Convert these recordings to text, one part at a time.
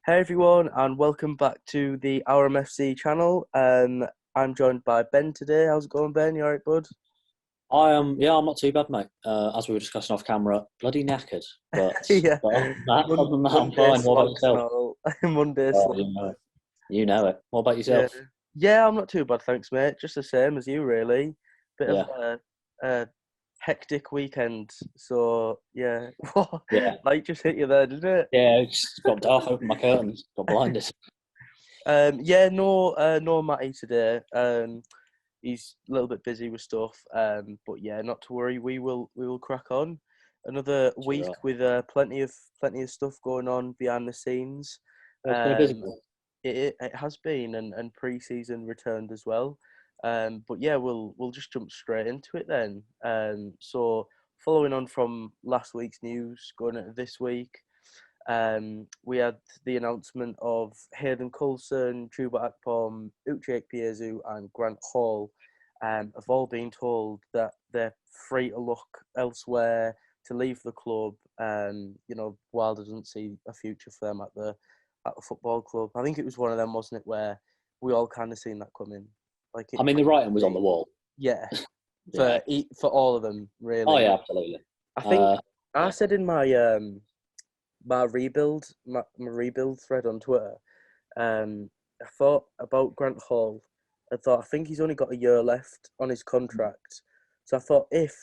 Hey everyone, and welcome back to the OurMFC channel. I'm joined by Ben today. How's it going, Ben? You alright, bud? I'm not too bad, mate. As we were discussing off camera, bloody knackered. But, Yeah, but other than that, I'm Monday fine. What about slumps and yourself? all. Monday Oh, slumps. you know it. You know it. What about Yeah, yourself? yeah, I'm not too bad, thanks, mate. Just the same as you, really. Bit of Yeah, a hectic weekend. So yeah, yeah, light just hit you there, didn't it? yeah. It's got dark. Open my curtains. Got blinders. Yeah, no Matty today. He's a little bit busy with stuff. But yeah, not to worry. We will crack on. Another week Sure. with plenty of stuff going on behind the scenes. Well, it's been a busy Um, one. it has been, and pre-season returned as well. But yeah, we'll just jump straight into it then. So following on from last week's news, going into this week. We had the announcement of Hayden Coulson, Chuba Akpom, Uche Ikpeazu and Grant Hall have all been told that they're free to look elsewhere, to leave the club. Wilder doesn't see a future for them at the football club. I think it was one of them, wasn't it, where we all kind of seen that coming. Like I it mean, the could writing was on the be, wall. yeah, Yeah. for all of them, Oh, really. yeah, absolutely. I think Uh, I yeah, said in my rebuild thread on Twitter. I thought about Grant Hall. I think he's only got a year left on his contract. So I thought if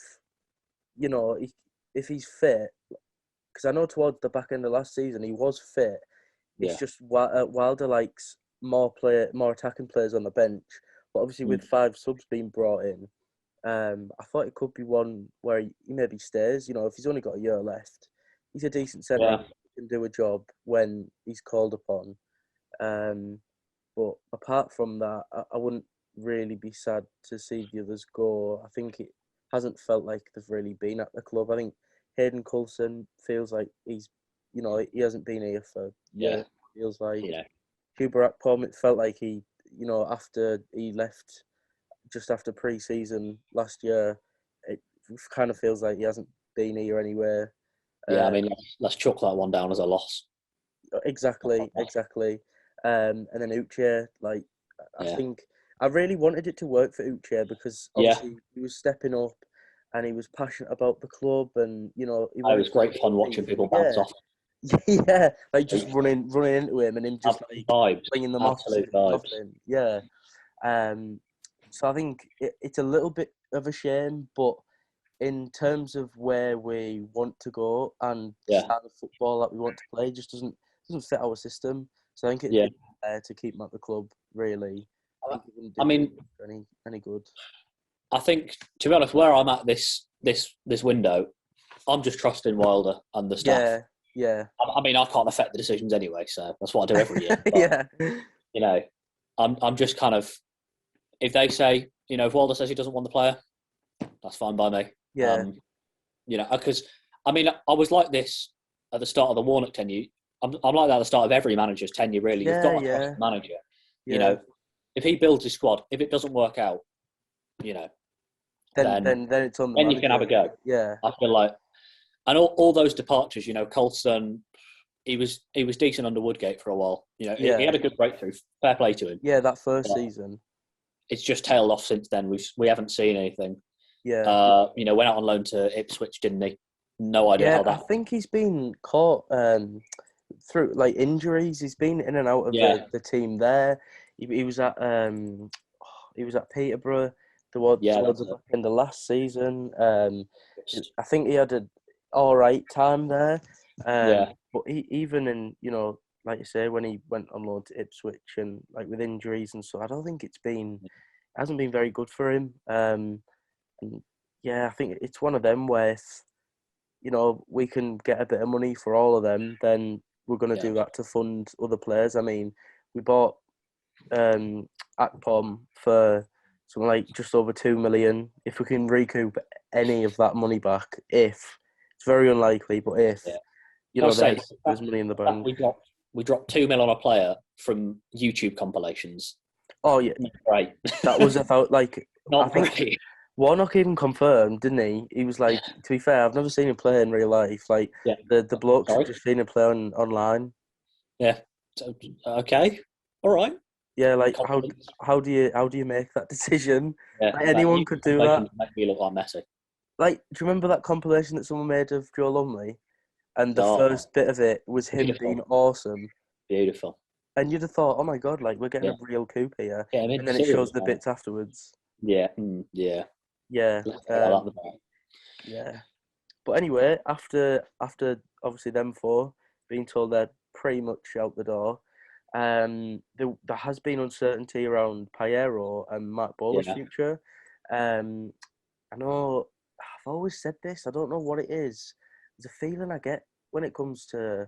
you know if he's fit, because I know towards the back end of last season he was fit. It's yeah. just Wilder likes more attacking players on the bench. But obviously Mm. with 5 subs being brought in, I thought it could be one where he maybe stays. If he's only got a year left, he's a decent centre. Yeah. He can do a job when he's called upon. Um, but apart from that, I wouldn't really be sad to see the others go. I think it hasn't felt like they've really been at the club. I think Hayden Coulson feels like he hasn't been here for Yeah. years. Feels like Yeah. Hubert Akpom, it felt like after he left just after pre-season last year, it kind of feels like he hasn't been here anywhere. Yeah. I Uh, mean, let's chuck that one down as a loss. exactly. And then Uche, like I Yeah. think I really wanted it to work for Uche because Yeah. obviously he was stepping up and he was passionate about the club and he It wanted was to great fun leave. watching people bounce Yeah, off. yeah, like just running into him and him just like Vibes, flinging them off as if absolute it's vibes. nothing. Yeah. Um, so I think it's a little bit of a shame, but in terms of where we want to go and the Yeah, style of football that we want to play, just doesn't fit our system. So I think it'd yeah. be fair to keep him at the club. Really, I I think it wouldn't I do mean, any good. I think to be honest, where I'm at this window, I'm just trusting Wilder and the staff. Yeah, yeah, I mean, I can't affect the decisions anyway, so that's what I do every year. But yeah, you know, I'm just kind of if they say if Wilder says he doesn't want the player, that's fine by me. yeah, Um, because I mean, I was like this at the start of the Warnock tenure. I'm like that at the start of every manager's tenure. Really, you've yeah, got to trust yeah, the manager. You yeah. know, if he builds his squad, if it doesn't work out, you know, Then then then then it's on the then you can have manager. a go. Yeah, I feel like, and all those departures, Colson, he was decent under Woodgate for a while. He yeah, had a good breakthrough. Fair play to him. yeah. That first But season. it's just tailed off since then. We haven't seen anything. Yeah, Went out on loan to Ipswich, didn't he? No idea yeah. how I that. think he's been caught through like injuries. He's been in and out of Yeah, the team there. He was at Peterborough yeah, towards that's the it. back end of last season. I think he had an all right time there. Yeah, But even in like you say when he went on loan to Ipswich and like with injuries and so I don't think hasn't been very good for him. And yeah, I think it's one of them where if we can get a bit of money for all of them, then we're going to yeah, do that to fund other players. I mean, we bought Akpom for something like just over 2 million. If we can recoup any of that money back, if it's very unlikely, but if yeah. I was saying there's money in the bank. we dropped 2 mil on a player from YouTube compilations. Oh yeah, Not great. that was about like I Not think great. Warnock even confirmed, didn't he? He was like, to be fair, I've never seen him play in real life. Like Yeah. the blokes have Sorry. just seen him play online. Yeah. So, okay, all right. Yeah, like Confidence. how do you make that decision? Yeah, Like that anyone you could do that. making make me look like Messi. Like, do you remember that compilation that someone made of Joe Lumley? And the Oh, first bit of it was him being beautiful, awesome. beautiful. And you'd have thought, oh my god, like we're getting Yeah, a real coup here. get him in. And then it shows Serious, the man. bits afterwards. Yeah, yeah. Yeah, Let's get like that. yeah. But anyway, after obviously them four being told they're pretty much out the door, there has been uncertainty around Piero and Matt Bowler's Yeah, future. Um, I know I've always said this. I don't know what it is. There's a feeling I get when it comes to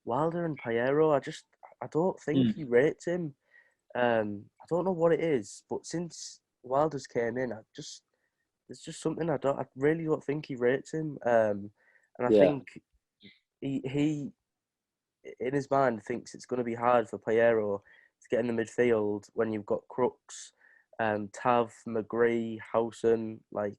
Wilder and Piero. I don't think mm. he rates him. I don't know what it is, but since Wilder's came in, there's just something I really don't think he rates him. And I Yeah, think he in his mind thinks it's going to be hard for Piero to get in the midfield when you've got Crooks, Tav, McGree, Howson, like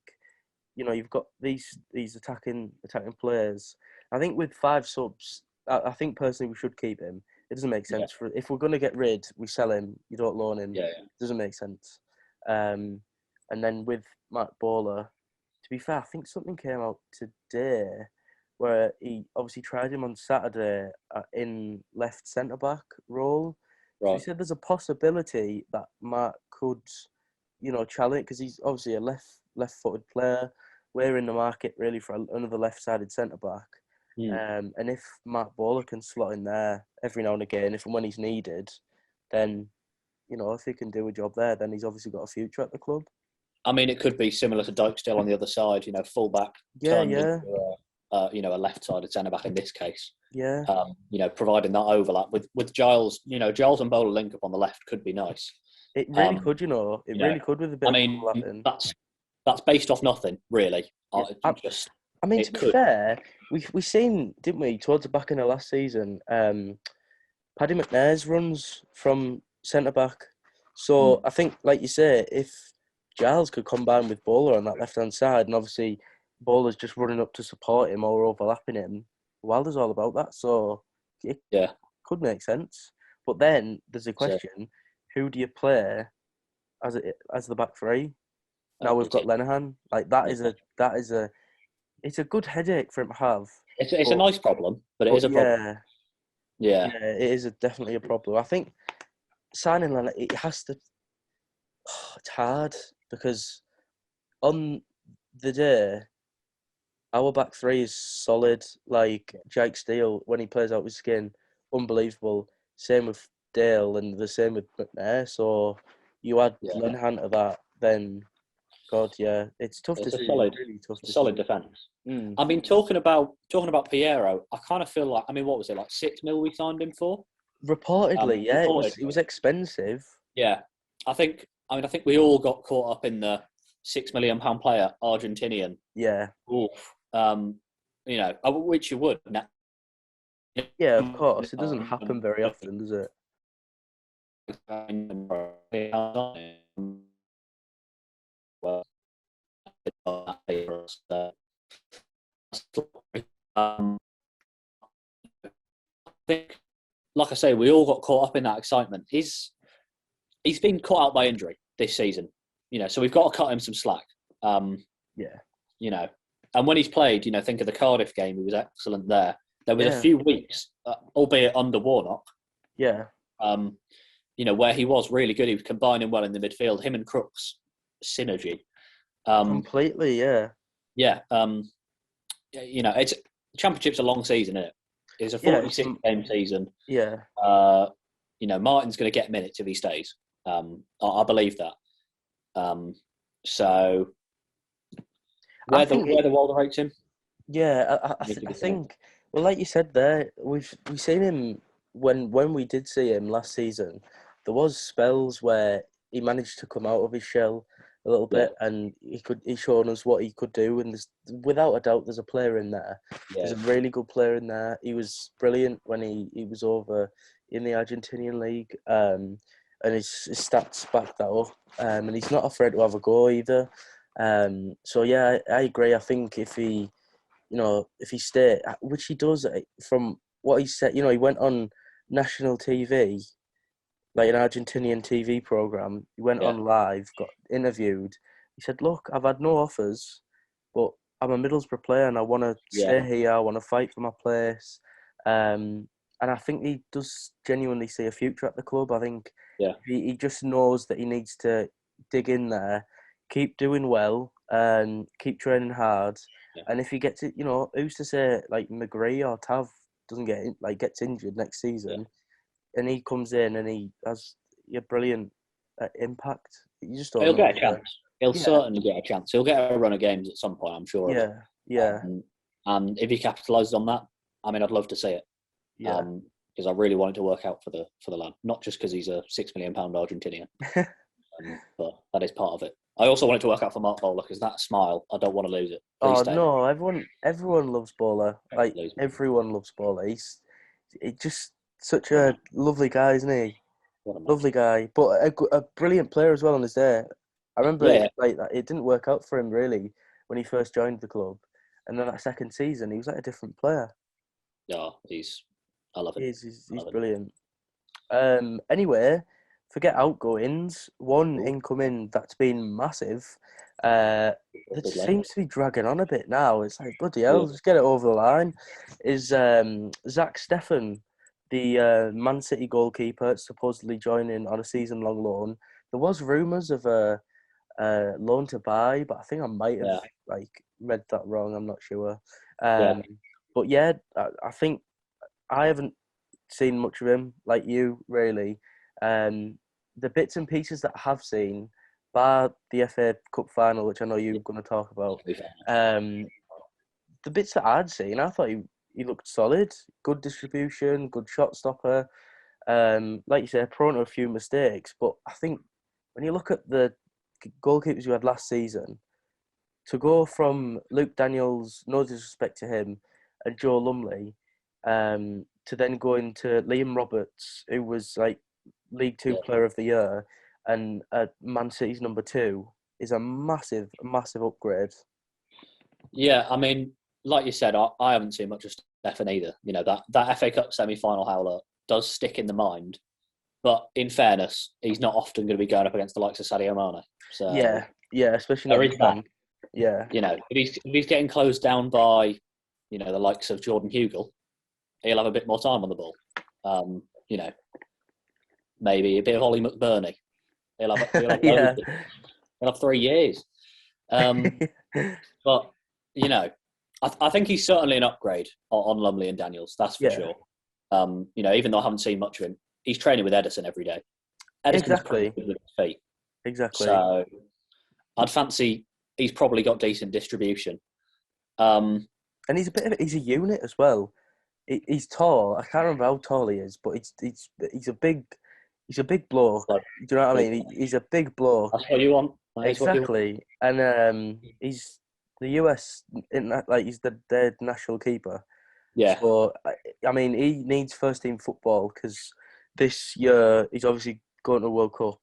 you've got these attacking players. I think with five subs, I think personally we should keep him. It doesn't make yeah, sense for if we're going to get rid, we sell him. You don't loan him. yeah, It doesn't make sense. Um, and then with Matt Bowler, to be fair, I think something came out today where he obviously tried him on Saturday in left centre back role. So he right. said there's a possibility that Matt could, challenge because he's obviously a left-footed player. We're in the market really for another left-sided centre back. Mm. And if Matt Bowler can slot in there every now and again, if and when he's needed, then if he can do a job there, then he's obviously got a future at the club. I mean, it could be similar to Dyke still on the other side. Fullback Yeah, turned yeah, into a left-sided centre back in this case. yeah. Providing that overlap with Giles, Giles and Bowler link up on the left could be nice. It really Um, could, It you know, really could with a bit I of mean, overlapping. that's based off nothing really. Yeah. I mean, to It be could. fair, we seen, didn't we, towards the back end of last season, Paddy McNair's runs from centre back. So Mm, I think, like you say, if Giles could combine with Bowler on that left hand side, and obviously Bowler's just running up to support him or overlapping him, Wilder's all about that. So it yeah. could make sense. But then there's a So question: who do you play as the back three? Now we've it's got Lenihan. Like it's a good headache for him to have. it's a But nice problem, but it but is a problem. yeah, Yeah, yeah, it is definitely a problem. I think signing Leonard, it has to. It's hard because on the day, our back three is solid. Like Jake Steele, when he plays out with skin, unbelievable. Same with Dale, and the same with McNair. So you add yeah. Lenihan to that, then God, yeah, it's tough It's a decision. solid, Really tough solid decision. defence. Mm. I mean, talking about Piero, I kind of feel like, I mean, what was it, like 6 mil we signed him for? Reportedly, yeah, it was Reportedly, expensive. yeah. I think we all got caught up in the £6 million player, Argentinian. Yeah, Oof. Which you would. yeah, of course. It doesn't happen very often, does it? Um, I think, like I say, we all got caught up in that excitement. He's been caught out by injury this season, so we've got to cut him some slack. Yeah, And when he's played, think of the Cardiff game, he was excellent there. There was a yeah, few weeks, albeit under Warnock, yeah. where he was really good. He was combining well in the midfield. Him and Crooks, synergy. Completely, yeah. Yeah. It's Championship's a long season, isn't it? It's a Yeah, 46-game season. yeah. Martin's going to get minutes if he stays. I believe that. So I where the think where the Wilder rates him? yeah, Need to I be seen. think well, like you said there, we seen him when we did see him last season. There was spells where he managed to come out of his shell a little Yeah, bit, and he showed us what he could do. And without a doubt, there's a player in there. There's yeah, a really good player in there. He was brilliant when he was over in the Argentinian league, and his stats back that up. And he's not afraid to have a go either. So yeah, I agree. I think if he stayed, which he does, from what he said, he went on national TV, like an Argentinian TV program. He went Yeah, on live, got interviewed. He said, "Look, I've had no offers, but I'm a Middlesbrough player and I want to yeah, stay here. I want to fight for my place." And I think he does genuinely see a future at the club. I think yeah, he just knows that he needs to dig in there, keep doing well, and keep training hard. yeah, And if he gets it, who's to say like McGree or Tav doesn't gets injured next yeah. season, and he comes in and he has a brilliant impact. You just don't He'll know, get a do you? chance. He'll Yeah, certainly get a chance. He'll get a run of games at some point, I'm sure of it. yeah, yeah, And if he capitalises on that, I mean, I'd love to see it. yeah. Because I really want it to work out for the lad, not just because he's a £6 million Argentinian, but that is part of it. I also want it to work out for Mark Bowler because that smile, I don't want to lose it. Please Oh stay. no, everyone loves Bowler. Like Lose me. everyone loves Bowler. He's just such a lovely guy, isn't he? What a man. Lovely guy, but a brilliant player as well on his day. I remember Yeah, like that. It didn't work out for him really when he first joined the club, and then that second season he was like a different player. yeah, I love him. I He's love him. brilliant. Anyway, forget outgoings. One Ooh, incoming that's been massive. Uh, that good lad. seems to be dragging on a bit now. It's like bloody Yeah, hell, just get it over the line. Is Zack Steffen, the Man City goalkeeper, supposedly joining on a season-long loan? There was rumours of a loan to buy, but I think I might have yeah, like read that wrong. I'm not sure. yeah, But yeah, I think I haven't seen much of him like you really. Um, the bits and pieces that I have seen, bar the FA Cup final, which I know yeah. you're going to talk about, To be fair. um, the bits that I'd seen, I thought he looked solid, good distribution, good shot stopper. Like you said, prone to a few mistakes, but I think when you look at the goalkeepers you had last season, to go from Luke Daniels, no disrespect to him, and Joe Lumley, to then going to Liam Roberts, who was like League Two Yeah, Player of the Year, and Man City's number two, is a massive, massive upgrade. yeah. I mean, like you said, I haven't seen much of Stefan either. You know that FA Cup semi-final howler does stick in the mind. But in fairness, he's not often going to be going up against the likes of Sadio Mane. So Yeah, yeah, especially there not is the that. Prem. Yeah, You know, if he's getting closed down by, the likes of Jordan Hugel, he'll have a bit more time on the ball. You know, maybe a bit of Ollie McBurney. He'll have loads. yeah, He'll have 3 years. But I think he's certainly an upgrade on Lumley and Daniels. That's for yeah. sure. Even though I haven't seen much of him, he's training with Edison every day. Edison's pretty Exactly, good with his feet, exactly. so I'd fancy he's probably got decent distribution. Um, And he's a unit as well. He's tall. I can't remember how tall he is, but he's a big bloke. like, Do you know what I big, mean? He's a big bloke. that's what you want. That is what you want. Exactly. And he's the US in that, like he's their national keeper. Yeah, So I mean, he needs first team football because this year he's obviously going to a World Cup.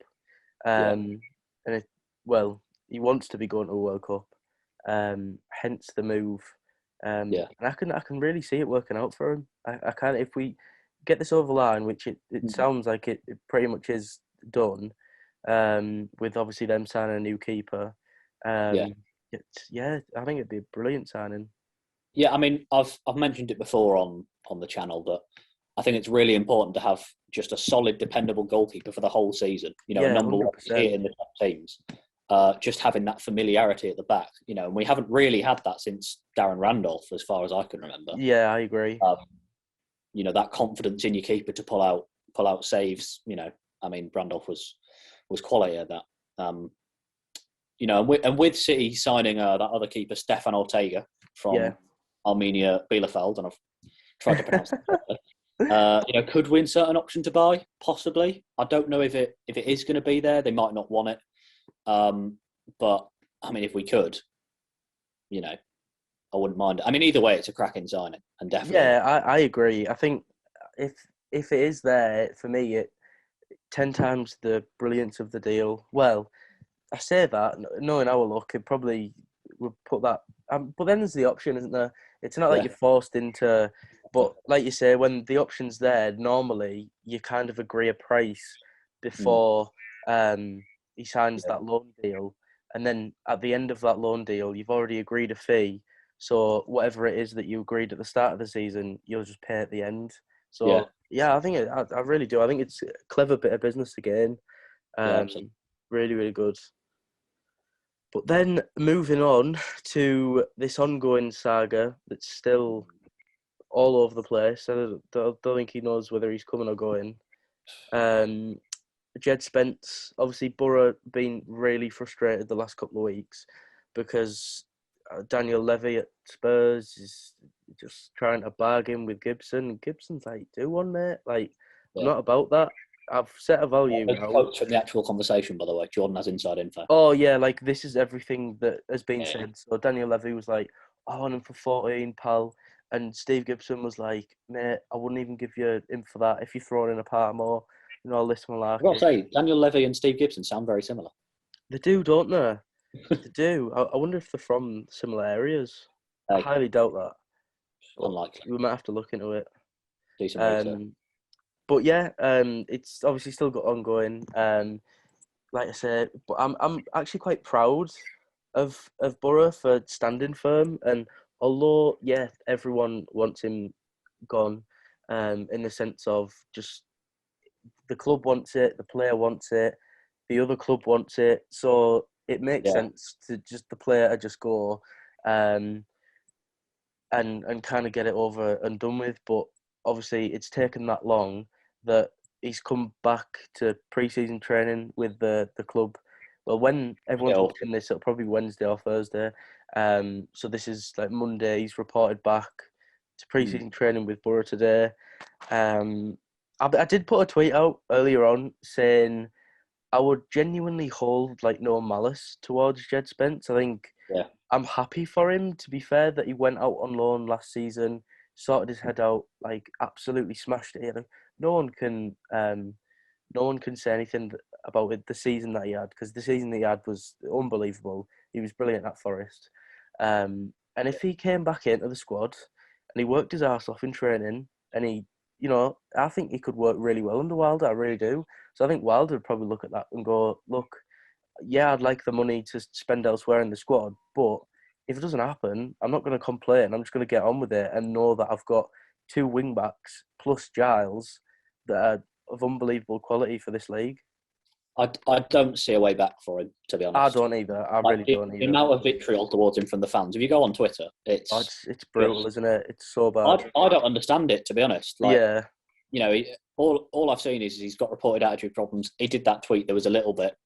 yeah, And well, he wants to be going to a World Cup. Hence the move. yeah. And I can really see it working out for him. I can if we get this over the line, which it Mhm. sounds like it pretty much is done. With obviously them signing a new keeper. Yeah, Yeah, I think it'd be a brilliant signing. yeah. I mean, I've mentioned it before on the channel that I think it's really important to have just a solid, dependable goalkeeper for the whole season. A Yeah, number one here 100%. in the top teams. Just having that familiarity at the back, and we haven't really had that since Darren Randolph, as far as I can remember. Yeah, I agree. Um, that confidence in your keeper to pull out saves. I mean, Randolph was quality at that. And with City signing that other keeper, Stefan Ortega Yeah. from Armenia Bielefeld, and I've tried to pronounce that correctly. Could we insert an option to buy? Possibly. I don't know if it is going to be there. They might not want it. But I mean, if we could, I wouldn't mind. I mean, either way, it's a cracking signing, and definitely. Yeah, I agree. I think if if it is there for me, it 10 times the brilliance of the deal. Well, I say that knowing our luck, it probably would put that. But then there's the option, isn't there? It's not like Yeah, you're forced into But like you say, when the option's there, normally you kind of agree a price Mm. before he signs that loan deal. And then at the end of that loan deal, you've already agreed a fee. So whatever it is that you agreed at the start of the season, you'll just pay at the end. Yeah, So yeah, I really do. I think it's a clever bit of business again. yeah, Um, absolutely. really, really good. But then moving on to this ongoing saga that's still all over the place. I don't think he knows whether he's coming or going. Um, Djed Spence, obviously, Boro been really frustrated the last couple of weeks because Daniel Levy at Spurs is just trying to bargain with Gibson. Gibson's like, do one, mate. Like, I'm Yeah. not about that. I've set a value There's now. quotes from the actual conversation, by the way. Jordan has inside info. Oh yeah, like this is everything that has been Yeah. said. So Daniel Levy was like, "I want him for 14, pal," and Steve Gibson was like, "Mate, I wouldn't even give you him for that if you throw in a part more." All this I've got to malarkey. say, Daniel Levy and Steve Gibson sound very similar. They do, don't they? They do. I wonder if they're from similar areas. I Hey, highly doubt that, but unlikely. we might have to look into it. Decent research. Um, but yeah, it's obviously still got ongoing. Like I said, but I'm actually quite proud of Borough for standing firm. And although yeah, everyone wants him gone, in the sense of just the club wants it, the player wants it, the other club wants it, so it makes Yeah, sense to just the player to just go, um, and kind of get it over and done with. But obviously, it's taken that long that he's come back to pre-season training with the club. Well, when everyone's still, watching this, it'll probably be Wednesday or Thursday. So this is like Monday. He's reported back to pre-season training with Borough today. Um, I did put a tweet out earlier on saying I would genuinely hold like no malice towards Djed Spence. I think yeah. I'm happy for him, to be fair, that he went out on loan last season, sorted his head out, like absolutely smashed it. Like, no one can, no one can say anything about it, the season that he had, because the season that he had was unbelievable. He was brilliant at Forest, and if he came back into the squad and he worked his ass off in training, and I think he could work really well under Wilder. I really do. So I think Wilder would probably look at that and go, look, yeah, I'd like the money to spend elsewhere in the squad, but if it doesn't happen, I'm not going to complain. I'm just going to get on with it and know that I've got two wing backs plus Giles that are of unbelievable quality for this league. I don't see a way back for him, to be I honest. don't either. I Like really the, don't the either. amount of vitriol towards him from the fans. If you go on Twitter, Oh, it's it's brutal, just isn't it? It's so bad. I don't understand it, to be honest. Like, Yeah, you know, all I've seen is he's got reported attitude problems. He did that tweet that was a little bit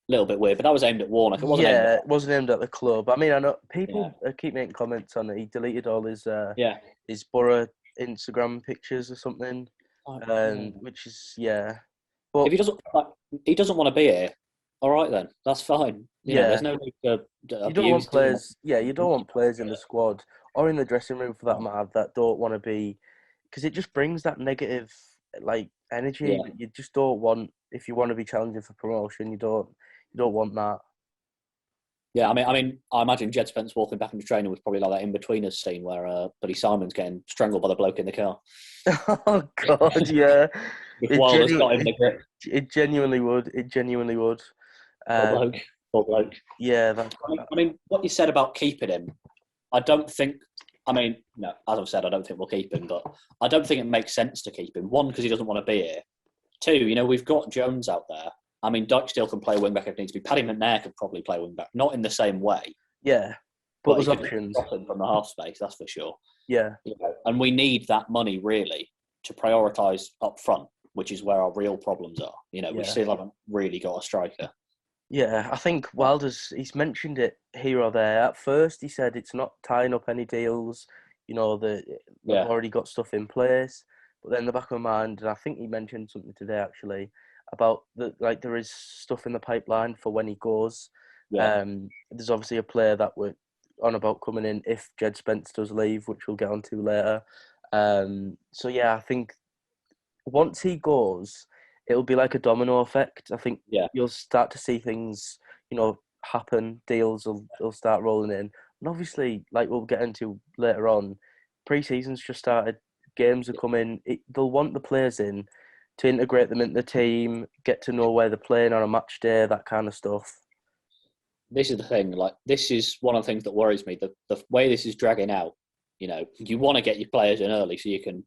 weird, but that was aimed at Warnock. It wasn't aimed at. yeah. It wasn't aimed at the club. I mean, I know Yeah, people keep making comments on it. He deleted all yeah. his Borough Instagram pictures or something, Yeah. which is yeah. But If he doesn't want to be here, all right then, that's fine. You know, there's yeah, no need to you don't want abuse him. players. Yeah, you don't want players in the squad or in the dressing room for that matter that don't want to be, because it just brings that negative like energy Yeah, that you just don't want if you want to be challenging for promotion. You don't want that. yeah. I imagine Djed Spence walking back into training was probably like that in betweeners scene where Buddy Simon's getting strangled by the bloke in the car. Oh God, yeah. If It Wilder's got him genuinely, in the grip, it genuinely would. It genuinely would. poor Um, bloke, poor bloke. yeah, that. What you said about keeping him, I don't think. No, as I've said, I don't think we'll keep him, but I don't think it makes sense to keep him. One, because he doesn't want to be here. Two, we've got Jones out there. Dyke still can play wing back if needs to be. Paddy McNair could probably play wing back, not in the same way, Yeah, but but he there's could options. drop him from the half space. That's for sure. Yeah, And we need that money really to prioritise up front, which is where our real problems are. We yeah. still haven't really got a striker. Yeah, I think he's mentioned it here or there. At first, he said it's not tying up any deals. That they've Yeah, already got stuff in place. But then in the back of my mind, and I think he mentioned something today actually about there is stuff in the pipeline for when he goes. yeah, There's obviously a player that we're on about coming in if Djed Spence does leave, which we'll get onto later. So yeah, I think once he goes, it'll be like a domino effect. I think yeah. you'll start to see things, happen. Deals will start rolling in, and obviously, like we'll get into later on, pre-season's just started. games are coming, they'll want the players in to integrate them into the team, get to know where they're playing on a match day, that kind of stuff. This is the thing. Like, this is one of the things that worries me. The way this is dragging out. You want to get your players in early so you can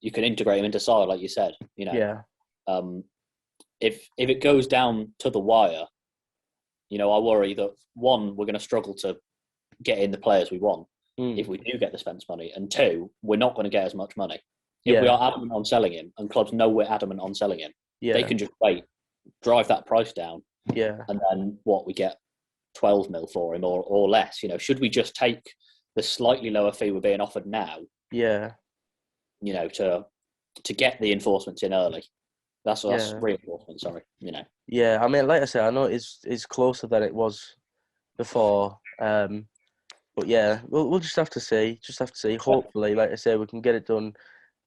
integrate them into side, like you said. Yeah. If it goes down to the wire, I worry that, one, we're going to struggle to get in the players we want if we do get the Spence money, and two, we're not going to get as much money. If we are adamant on selling him, and clubs know we're adamant on selling him, they can just wait, drive that price down, and then we get 12 mil for him or less. Should we just take the slightly lower fee we're being offered now? To get the enforcements in early. That's reinforcement. Sorry. Yeah, I mean, like I said, I know it's closer than it was before. But yeah, we'll just have to see. Hopefully, like I say, we can get it done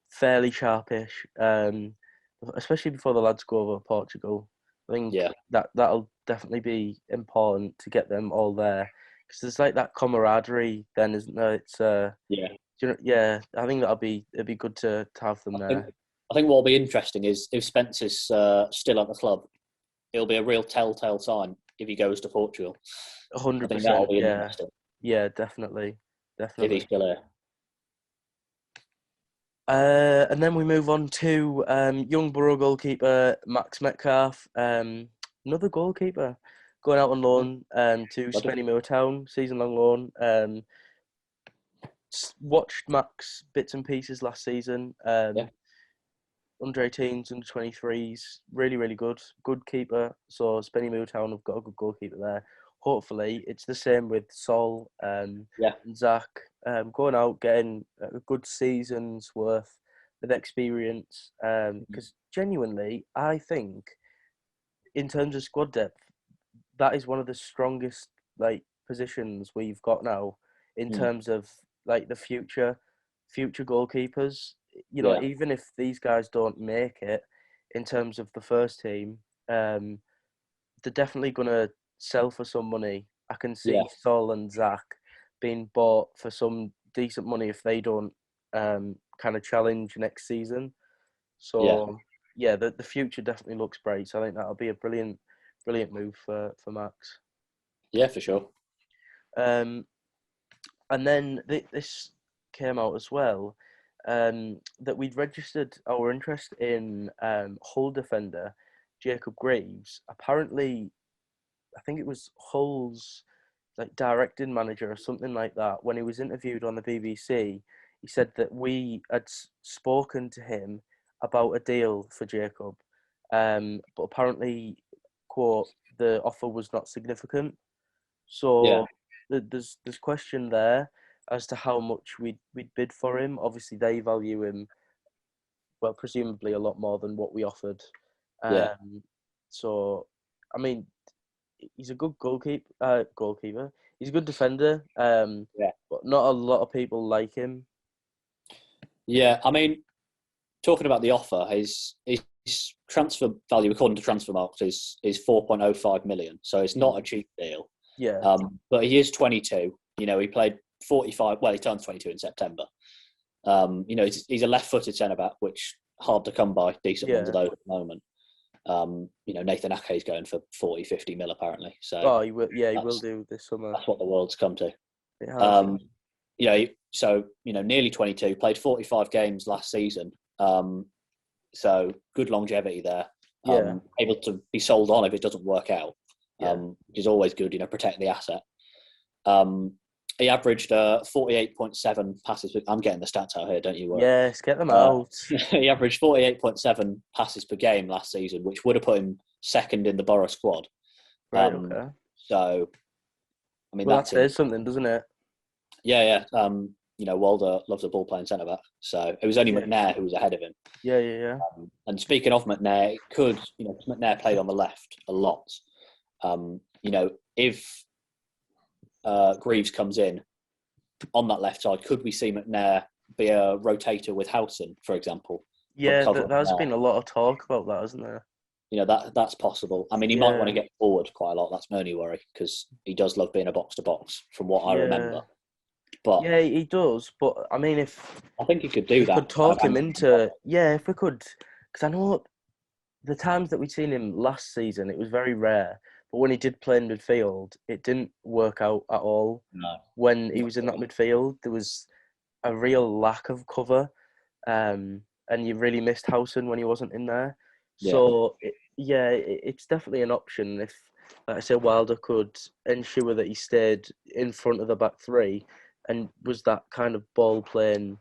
fairly sharpish. Especially before the lads go over to Portugal. I think that'll definitely be important to get them all there, because there's like that camaraderie then, isn't there? It's I think it'd be good to have them there. I think what'll be interesting is if Spence is still at the club, it'll be a real telltale sign if he goes to Portugal. 100%. That'll be interesting. Yeah, definitely. If he's still here. And then we move on to young Boro goalkeeper Max Metcalfe, another goalkeeper going out on loan to Spenny Town, season-long loan. Watched Max bits and pieces last season. Under 18s, under 23s, really, really good keeper. So Spenny Town have got a good goalkeeper there. Hopefully, it's the same with Sol and Zack, going out, getting a good season's worth of experience. Because genuinely, I think, in terms of squad depth, that is one of the strongest positions we've got now in terms of the future goalkeepers. Even if these guys don't make it in terms of the first team, they're definitely gonna sell for some money. I can see Sol and Zack being bought for some decent money if they don't kind of challenge next season. So the future definitely looks bright. So I think that'll be a brilliant move for Max. Yeah, for sure. And then this came out as well, that we'd registered our interest in Hull defender Jacob Greaves. Apparently, I think it was Hull's directing manager or something like that. When he was interviewed on the BBC, he said that we had spoken to him about a deal for Jacob, but apparently, quote, the offer was not significant. So there's question there as to how much we'd bid for him. Obviously, they value him, well, presumably a lot more than what we offered. So, I mean, he's a good goalkeeper. He's a good defender, but not a lot of people like him. Yeah, I mean, talking about the offer, his transfer value, according to Transfermarkt, is 4.05 million. So it's not a cheap deal. Yeah. But he is 22. He played 45. Well, he turns 22 in September. He's a left-footed centre-back, which hard to come by. Decent ones of those at the moment. Nathan Ake's going for 40, 50 mil apparently. So he will. Yeah, he will do this summer. That's what the world's come to. It has. Nearly 22. Played 45 games last season. So good longevity there. Able to be sold on if it doesn't work out, which is always good. Protect the asset. He averaged 48.7 passes. I'm getting the stats out here, don't you worry. Yes, get them out. He averaged 48.7 passes per game last season, which would have put him second in the Boro squad. Right, okay. So, I mean, that says something, doesn't it? Yeah. Walder loves a ball-playing centre-back. So it was only McNair who was ahead of him. Yeah. And speaking of McNair, McNair played on the left a lot. If Greaves comes in on that left side, could we see McNair be a rotator with Howson, for example? Yeah, there's been a lot of talk about that, hasn't there? That's possible. I mean, he might want to get forward quite a lot. That's my only worry, because he does love being a box-to-box, from what I remember. But Yeah, he does. But I mean, if I think he could do we that. could talk him into, yeah, if we could, because I know the times that we'd seen him last season, it was very rare. But when he did play in midfield, it didn't work out at all. No. When he was in that midfield, there was a real lack of cover, and you really missed Howson when he wasn't in there. Yeah. So it's definitely an option if, like I said, Wilder could ensure that he stayed in front of the back three and was that kind of ball playing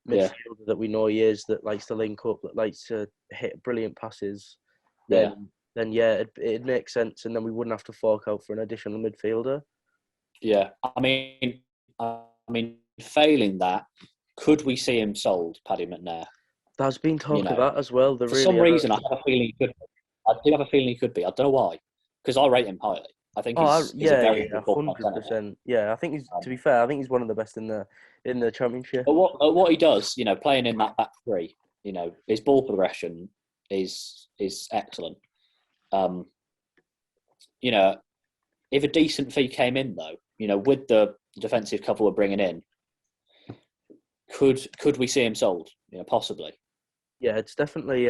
Yeah. midfielder that we know he is, that likes to link up, that likes to hit brilliant passes. Yeah. Then yeah, it'd make sense, and then we wouldn't have to fork out for an additional midfielder. Yeah. I mean, failing that, could we see him sold, Paddy McNair? There's been talk of that as well. There For really some reason, I has. have a feeling he could. I do have a feeling he could be. I don't know why, because I rate him highly. I think he's a very good ball player. 100%. Yeah, I think he's. To be fair, I think he's one of the best in the championship. But what he does, playing in that back three, his ball progression is excellent. If a decent fee came in though, with the defensive cover we're bringing in, could we see him sold? Possibly. Yeah, it's definitely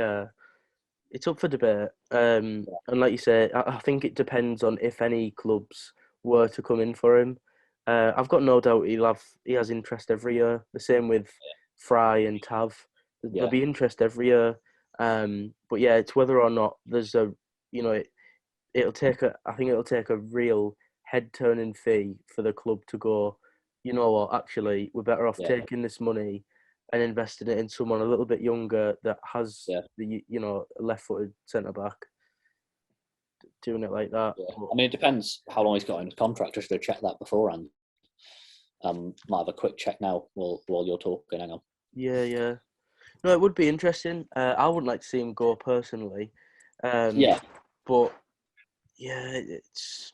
it's up for debate. And like you say, I think it depends on if any clubs were to come in for him. I've got no doubt he has interest every year. The same with Fry and Tav. There'll be interest every year. But yeah, it's whether or not there's a, it'll take I think it'll take a real head turning fee for the club to go, you know what, actually we're better off taking this money and investing it in someone a little bit younger that has the left footed centre back, doing it like that. Yeah. I mean, it depends how long he's got in his contract. Just to check that beforehand. Might have a quick check now while you're talking. Hang on. Yeah. No, it would be interesting. I wouldn't like to see him go personally. But yeah, it's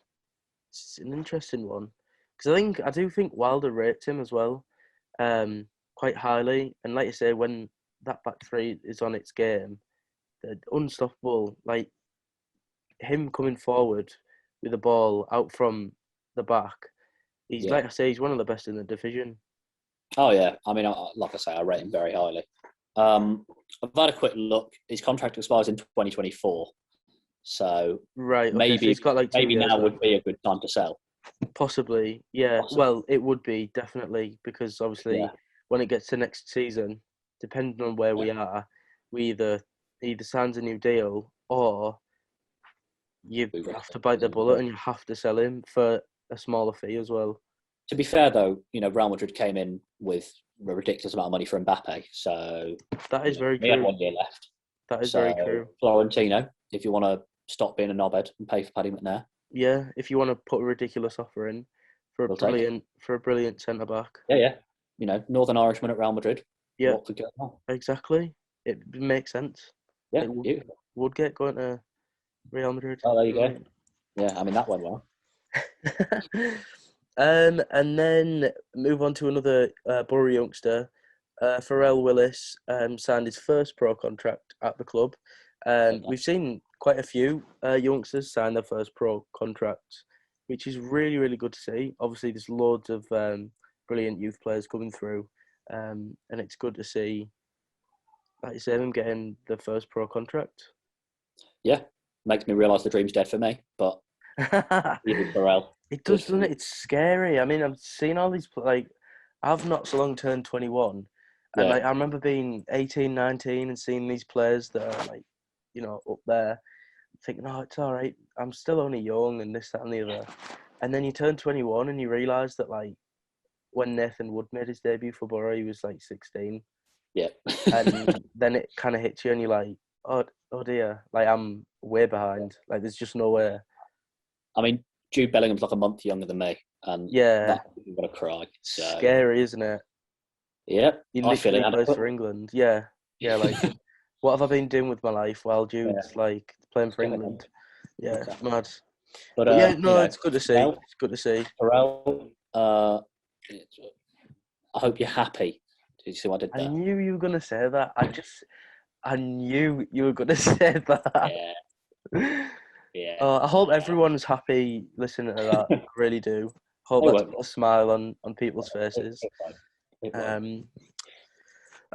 an interesting one because I do think Wilder rates him as well, quite highly. And like you say, when that back three is on its game, they're unstoppable. Like him coming forward with the ball out from the back, like I say, he's one of the best in the division. Oh yeah, I mean, like I say, I rate him very highly. I've had a quick look. His contract expires in 2024, so right. Okay, maybe so he's got like 2 years now left. would be a good time to sell. Possibly, yeah. Well, it would be definitely because obviously when it gets to next season, depending on where we are, we either signs a new deal or you have to bite the bullet and you have to sell him for a smaller fee as well. To be fair, though, Real Madrid came in with a ridiculous amount of money for Mbappe, so that is very true. We have 1 year left. That is very true. Florentino, if you want to stop being a knobhead and pay for Paddy McNair. Yeah, if you want to put a ridiculous offer in for a brilliant centre back. Yeah. Northern Irishman at Real Madrid. Yeah, what could go wrong? Exactly. It makes sense. Yeah, it would get going to Real Madrid. Oh, there you go. Yeah, I mean that went well. And then move on to another Boro youngster. Pharrell Willis signed his first pro contract at the club. We've seen quite a few youngsters sign their first pro contracts, which is really, really good to see. Obviously, there's loads of brilliant youth players coming through, and it's good to see, like you say, them getting the first pro contract. Yeah, makes me realise the dream's dead for me, but Pharrell. It does, doesn't it? It's scary. I mean, I've seen all these, I've not so long turned 21. And, I remember being 18, 19 and seeing these players that are, up there, thinking, oh, it's all right. I'm still only young and this, that and the other. And then you turn 21 and you realise that, when Nathan Wood made his debut for Boro, he was, 16. Yeah. And then it kind of hits you and you're like, oh dear. I'm way behind. There's just no way. I mean, Jude Bellingham's a month younger than me, and you're gonna cry. So. Scary, isn't it? Yeah, he literally plays for England. Yeah. What have I been doing with my life while Jude's playing for England? Yeah, it's mad. But it's good to see. It's good to see. Pharrell, I hope you're happy. Did you see what I did there? I knew you were gonna say that. I knew you were gonna say that. Yeah. I hope everyone's happy listening to that. I really do. Hope They that's won't. put a smile on people's It, faces. it won't. It won't. Um,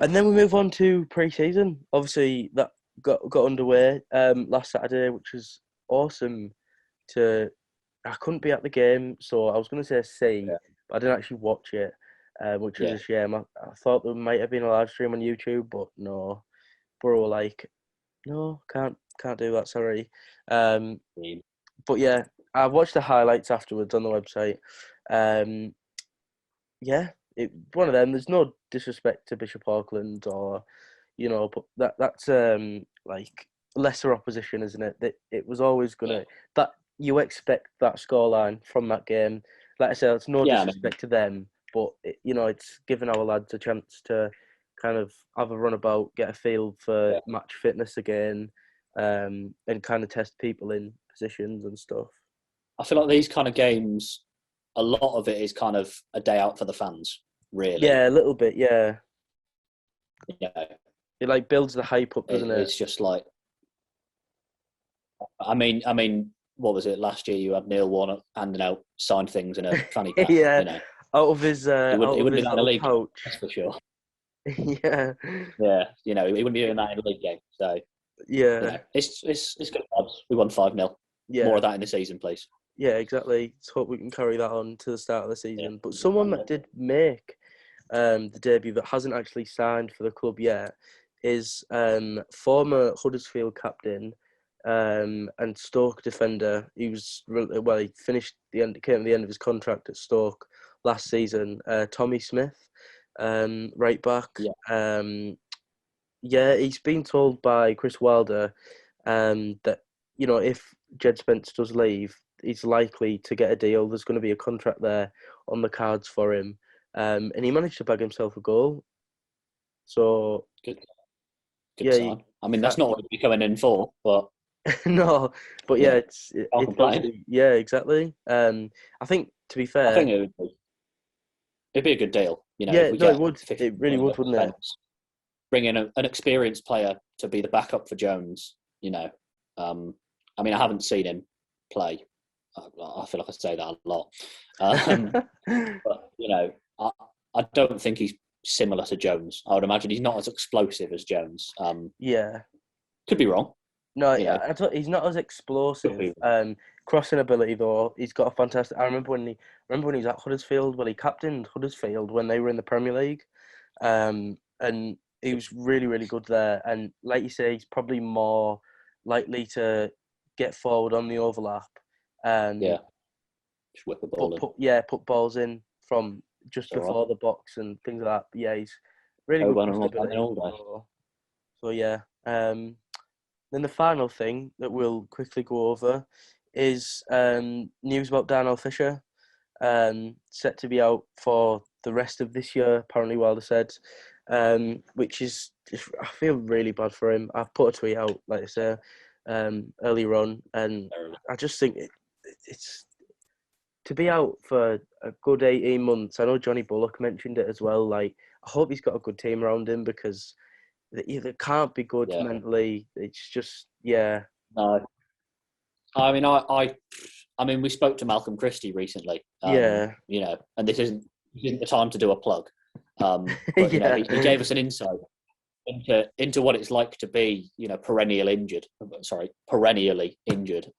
and then we move on to pre-season. Obviously, that got underway last Saturday, which was awesome. I couldn't be at the game, so I was going to say see, Yeah. but I didn't actually watch it, which was Yeah. a shame. I thought there might have been a live stream on YouTube, but no. Boro were like, no, can't do that. Sorry. Um, but yeah, I watched the highlights afterwards on the website. Um, yeah, one of them. There's no disrespect to Bishop Auckland or, but that's like lesser opposition, isn't it? That it was always gonna that you expect that scoreline from that game. Like I said, it's no Yeah. I mean, disrespect to them, but it's giving our lads a chance to kind of have a runabout, get a feel for yeah. match fitness again, and kind of test people in positions and stuff. I feel like these kind of games, a lot of it is kind of a day out for the fans. Really. Yeah, a little bit. Yeah, You know, it like builds the hype up, doesn't it? it's just like. I mean, what was it last year? You had Neil Warnock handing out signed things in a fanny pack. Yeah, You know, out of his he out of wouldn't do his that in a little league game, pouch. that's for sure. Yeah, Yeah, you know, he wouldn't be doing that in a league game. So, you yeah, know, it's good vibes. We won 5-0. More yeah, of that in the season, please. yeah. Exactly. Let's hope we can carry that on to the start of the Yeah, season. But someone that did make the debut that hasn't actually signed for the club yet is former Huddersfield captain and Stoke defender. He finished came to the end of his contract at Stoke last season. Tommy Smith, right back. yeah, Yeah, he's been told by Chris Wilder that if Djed Spence does leave, he's likely to get a deal. There's going to be a contract there on the cards for him, and he managed to bag himself a goal. So good, good yeah, sign. I mean, that's that, not what he'd be coming in for, but no, but you yeah, know, can't it's complain. obviously yeah, exactly. I think to be I fair, think it'd be a good deal. You know, if yeah, we no, it get would, 50 it really million would, wouldn't it? Spence, bring in an experienced player to be the backup for Jones. You know, I mean, I haven't seen him play. I feel like I say that a lot. But you know, I don't think he's similar to Jones. I would imagine he's not as explosive as Jones. Yeah. Could be wrong. No, You know, he's not as could explosive. be. Crossing ability though, he's got a fantastic. I remember when he was at Huddersfield. Well, he captained Huddersfield when they were in the Premier League, and he was really really good there. And like you say, he's probably more likely to get forward on the overlap, Yeah, um, just whip a ball in. put balls in from just It's all right. before the box and things like that. But yeah, he's really Oh, good well, I'm crossing not ability. all day. So yeah. Then the final thing that we'll quickly go over is news about Darnell Fisher, set to be out for the rest of this year, apparently Wilder said, which is, I feel really bad for him. I've put a tweet out, like I say, earlier on, and I just think it's to be out for a good 18 months. I know Johnny Bullock mentioned it as well. Like, I hope he's got a good team around him because they can't be good Yeah. mentally. It's just, yeah. No, I mean, we spoke to Malcolm Christie recently. Yeah, You know, and this isn't the time to do a plug. But you know, yeah, he gave us an insight into what it's like to be, you know, perennially injured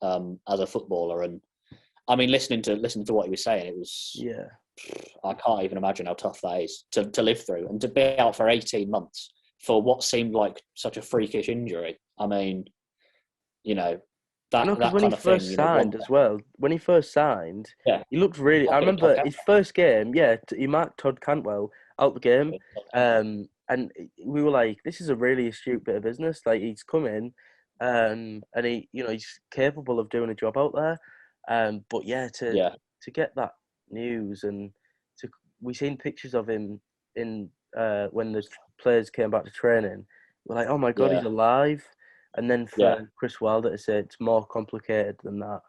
as a footballer. And I mean, listening to what he was saying, it was, yeah. I can't even imagine how tough that is to live through and to be out for 18 months for what seemed like such a freakish injury. I mean, you know, I know, because that when he kind of thing, first you know, one, signed as well, yeah, he looked really. I properly a remember Todd his first game. Yeah, he marked Todd Cantwell out the game, Cantwell. and we were like, "This is a really astute bit of business." Like he's come in, and he's capable of doing a job out there. But yeah, Yeah, to get that news and to we seen pictures of him in when the players came back to training. We're like, "Oh my god, he's yeah, alive!" And then yeah, for Chris Wilder to say it's more complicated than that,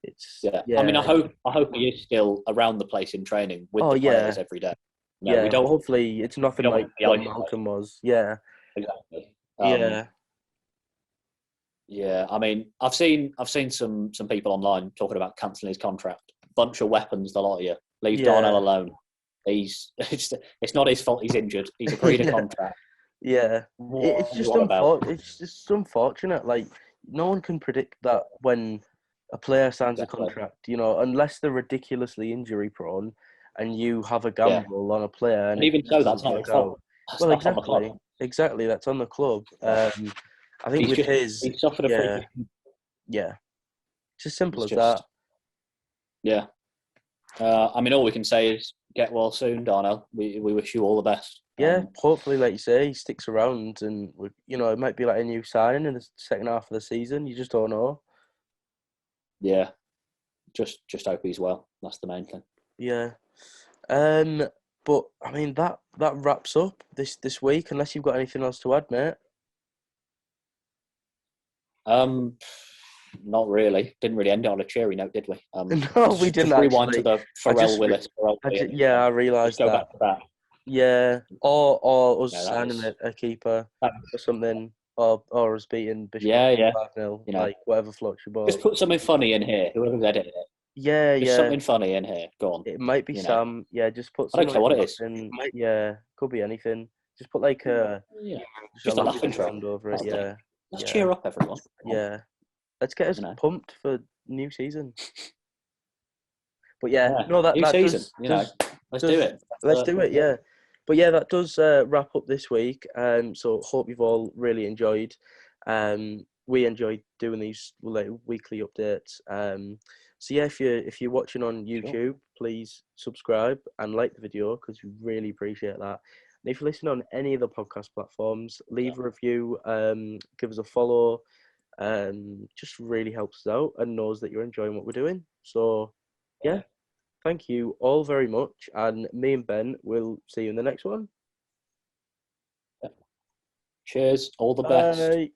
it's yeah. I mean, yeah. I hope he is still around the place in training with Oh the players yeah, every day. No, we yeah. But don't hopefully it's we nothing don't want like to be what isolated. Malcolm was. Yeah, Exactly. yeah, Yeah. I mean, I've seen some people online talking about cancelling his contract. Bunch of weapons, the lot of you. Leave Yeah. Darnell alone. It's not his fault he's injured. He's agreed a Yeah. contract. Yeah, it's just What about? it's just unfortunate. Like no one can predict that when a player signs a Exactly. contract, unless they're ridiculously injury prone, and you have a Yeah. gamble on a player and And it even just so, that's doesn't not his work out. fault. That's Well, on the club. exactly, that's on the club. Yeah. I think with his, He's suffered a yeah, pretty. yeah, it's as simple It's as that. just yeah. I mean, all we can say is get well soon, Darnell. We wish you all the best. Yeah, hopefully, like you say, he sticks around, and it might be like a new signing in the second half of the season. You just don't know. Yeah, just hope he's well. That's the main thing. Yeah. But I mean that wraps up this week. Unless you've got anything else to add, mate. Not really. Didn't really end it on a cheery note, did we? No, we didn't just rewind to actually. the I Pharrell Willis. yeah, I Just realised go that. back to that. Yeah, or us Yeah, signing a keeper or something, or us beating Bishop yeah. 5-0, You know, like whatever floats your boat. just put something funny in here. Whoever's edited it, Yeah, just yeah. something funny in here. Go on. It might be You know, Sam. Yeah, just put I don't something care what like it is. that in. Yeah, could be anything. Just put like Yeah, just a just a laughing laughing track. sound over it. That'll do. Yeah, Let's yeah, cheer up, everyone. yeah. Let's get us You know, pumped for new season. But yeah, yeah, no, new that season. You know, let's do does it. let's do it. Yeah, but yeah, that does wrap up this week. So hope you've all really enjoyed. We enjoyed doing these like weekly updates. So yeah, if you're watching on YouTube, please subscribe and like the video because we really appreciate that. And if you listen on any of the podcast platforms, leave a review, give us a follow. Just really helps us out and knows that you're enjoying what we're doing. So yeah, thank you all very much. And me and Ben will see you in the next one. Cheers. All the best. Bye.